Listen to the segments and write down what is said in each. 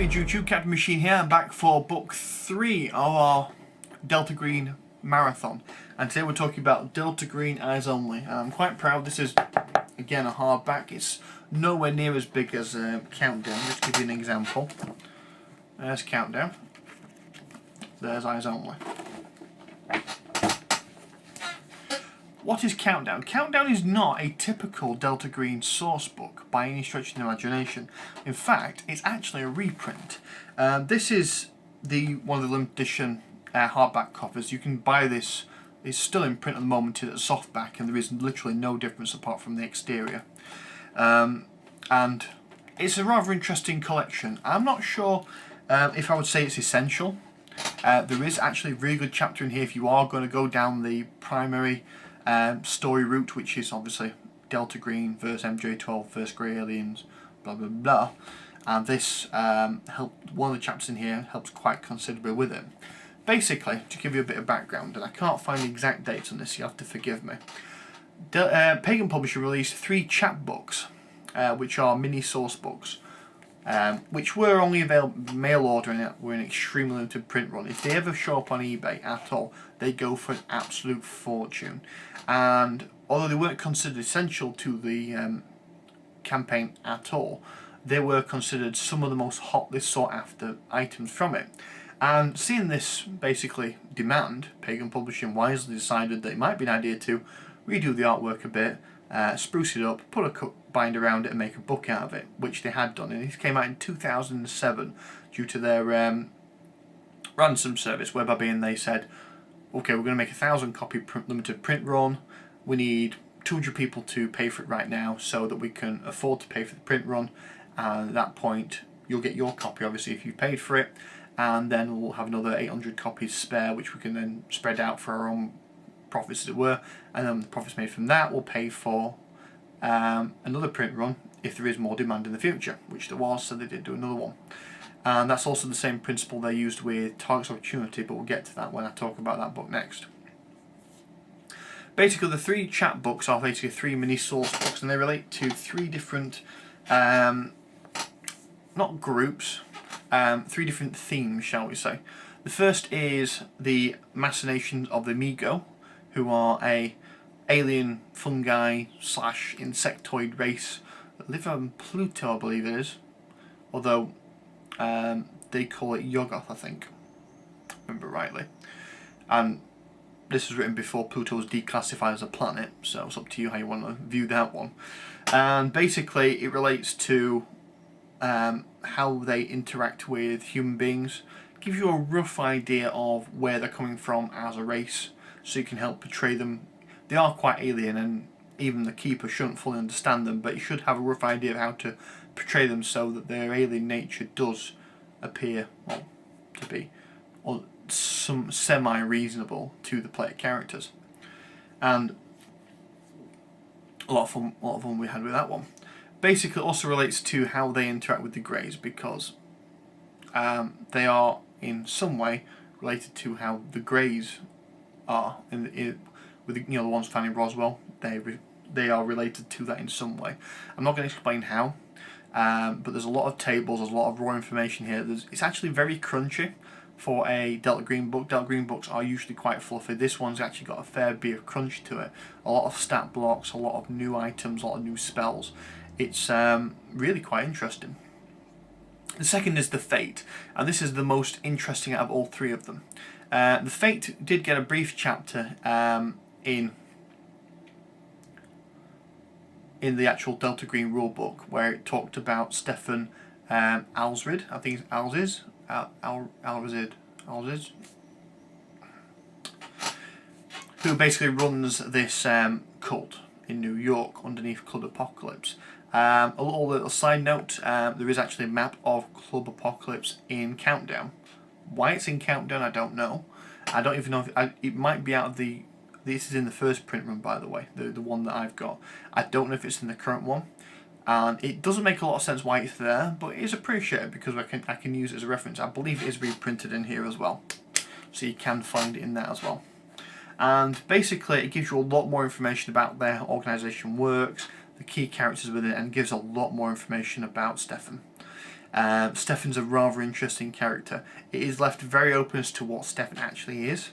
Greetings YouTube, Captain Machine here. I'm back for book 3 of our Delta Green Marathon, and today we're talking about Delta Green Eyes Only. And I'm quite proud. This is again a hardback. It's nowhere near as big as Countdown. Just to give you an example. There's Countdown. There's Eyes Only. What is Countdown? Countdown is not a typical Delta Green source book by any stretch of the imagination. In fact, it's actually a reprint. This is one of the limited edition hardback covers. You can buy this. It's still in print at the moment. It's a softback, and there is literally no difference apart from the exterior. And it's a rather interesting collection. I'm not sure if I would say it's essential. There is actually a really good chapter in here if you are going to go down the primary story route, which is obviously Delta Green versus MJ12 versus Grey Aliens, blah blah blah. And this one of the chapters in here helps quite considerably with it. Basically, to give you a bit of background, and I can't find the exact dates on this, you have to forgive me. Pagan Publishing released 3 chapbooks, which are mini source books, which were only available mail order and were an extremely limited print run. If they ever show up on eBay at all, they go for an absolute fortune. And although they weren't considered essential to the campaign at all, they were considered some of the most hotly sought after items from it. And seeing this basically demand, Pagan Publishing wisely decided that it might be an idea to redo the artwork a bit, spruce it up, put a binder around it and make a book out of it, which they had done. And it came out in 2007 due to their ransom service, whereby they said, okay, we're going to make a 1,000 copy limited print run. We need 200 people to pay for it right now so that we can afford to pay for the print run. And at that point, you'll get your copy, obviously, if you paid for it. And then we'll have another 800 copies spare, which we can then spread out for our own profits, as it were. And then the profits made from that will pay for another print run if there is more demand in the future, which there was, so they did do another one. And that's also the same principle they used with Target's Opportunity, but we'll get to that when I talk about that book next. Basically, the 3 chapbooks are basically 3 mini source books, and they relate to 3 different, not groups, 3 different themes, shall we say. The first is the machinations of the Migo, who are a alien fungi / insectoid race that live on Pluto, I believe it is, although they call it Yoggoth, I think, if I remember rightly. And this was written before Pluto was declassified as a planet, so it's up to you how you want to view that one. And basically it relates to how they interact with human beings, gives you a rough idea of where they're coming from as a race, so you can help portray them. They are quite alien, and even the keeper shouldn't fully understand them, but you should have a rough idea of how to portray them so that their alien nature does appear, well, to be some semi-reasonable to the player characters. And a lot of fun we had with that one. Basically, it also relates to how they interact with the Greys, because they are in some way related to how the Greys are with the ones found in Roswell. They are related to that in some way. I'm not going to explain how, but there's a lot of tables, there's a lot of raw information here. It's actually very crunchy for a Delta Green book. Delta Green books are usually quite fluffy. This one's actually got a fair bit of crunch to it. A lot of stat blocks, a lot of new items, a lot of new spells. It's really quite interesting. The second is the Fate, and this is the most interesting out of all 3 of them. The Fate did get a brief chapter in the actual Delta Green rulebook, where it talked about Stefan Alzrid, I think it's Alzid, who basically runs this cult in New York underneath Club Apocalypse. A little side note, there is actually a map of Club Apocalypse in Countdown. Why it's in Countdown, I don't know. I don't even know if it might be out of the... This is in the first print run, by the way, the one that I've got. I don't know if it's in the current one. And it doesn't make a lot of sense why it's there, but it is appreciated because I can use it as a reference. I believe it is reprinted in here as well, so you can find it in that as well. And basically it gives you a lot more information about their organisation works, the key characters within it, and gives a lot more information about Stefan. Stefan's a rather interesting character. It is left very open as to what Stefan actually is.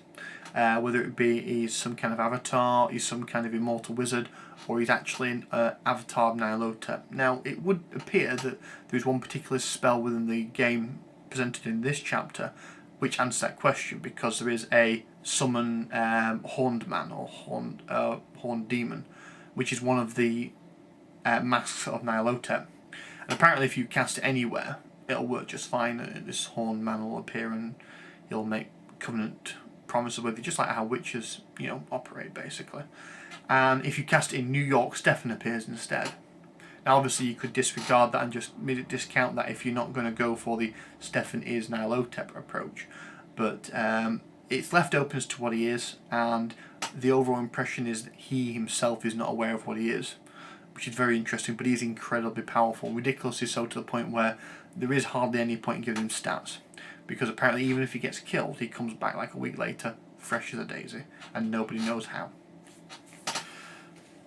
Whether it be he's some kind of avatar, he's some kind of immortal wizard, or he's actually an avatar of Nyarlathotep. Now, it would appear that there is one particular spell within the game presented in this chapter which answers that question, because there is a summon horned man or horned demon, which is one of the masks of Nyarlathotep. And apparently if you cast it anywhere, it'll work just fine. This horned man will appear and he'll make covenant promises with you, just like how witches, operate basically. And if you cast it in New York, Stefan appears instead. Now obviously you could disregard that and just discount that if you're not going to go for the Stefan is Nyarlathotep approach. But it's left open as to what he is, and the overall impression is that he himself is not aware of what he is, which is very interesting. But he's incredibly powerful, ridiculously so, to the point where there is hardly any point in giving him stats, because apparently even if he gets killed, he comes back like a week later, fresh as a daisy, and nobody knows how.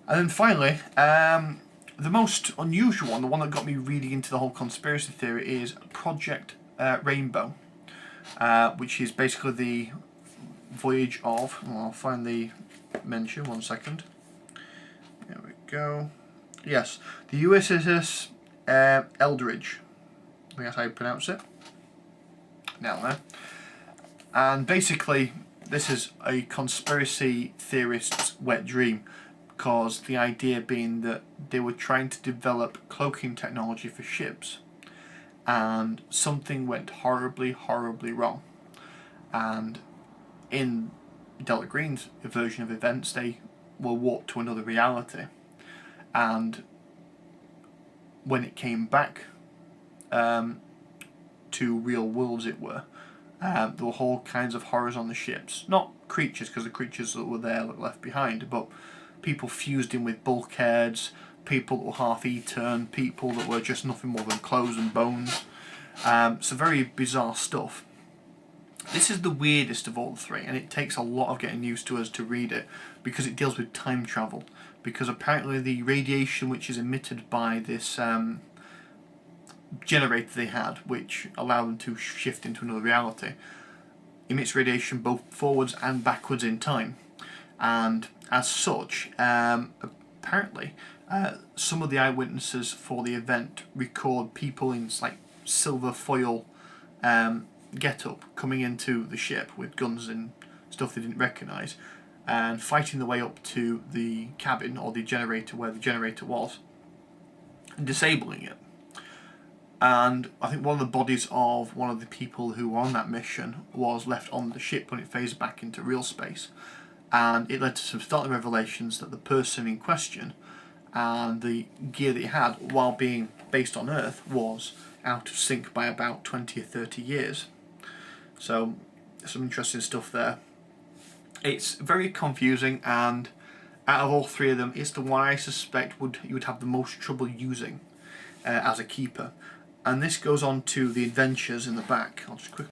And then finally, the most unusual one, the one that got me reading into the whole conspiracy theory, is Project Rainbow, which is basically the voyage of, I'll find the mention, 1 second. There we go. Yes, the USS Eldridge. I think that's how you pronounce it. Now there. And basically, this is a conspiracy theorist's wet dream, because the idea being that they were trying to develop cloaking technology for ships, and something went horribly, horribly wrong. And in Delta Green's version of events, they were warped to another reality. And when it came back to real world, as it were, there were all kinds of horrors on the ships. Not creatures, because the creatures that were there were left behind, but people fused in with bulkheads, people that were half-eaten, people that were just nothing more than clothes and bones. So very bizarre stuff. This is the weirdest of all the three, and it takes a lot of getting used to us to read it, because it deals with time travel. Because apparently the radiation which is emitted by this generator they had, which allowed them to shift into another reality, emits radiation both forwards and backwards in time. And as such, apparently, some of the eyewitnesses for the event record people in like silver foil get-up coming into the ship with guns and stuff they didn't recognise, and fighting their way up to the cabin or the generator where the generator was, and disabling it. And I think one of the bodies of one of the people who were on that mission was left on the ship when it phased back into real space. And it led to some startling revelations that the person in question and the gear that he had, while being based on Earth, was out of sync by about 20 or 30 years. So, some interesting stuff there. It's very confusing, and out of all three of them, it's the one I suspect you would have the most trouble using as a keeper. And this goes on to the adventures in the back. I'll just quickly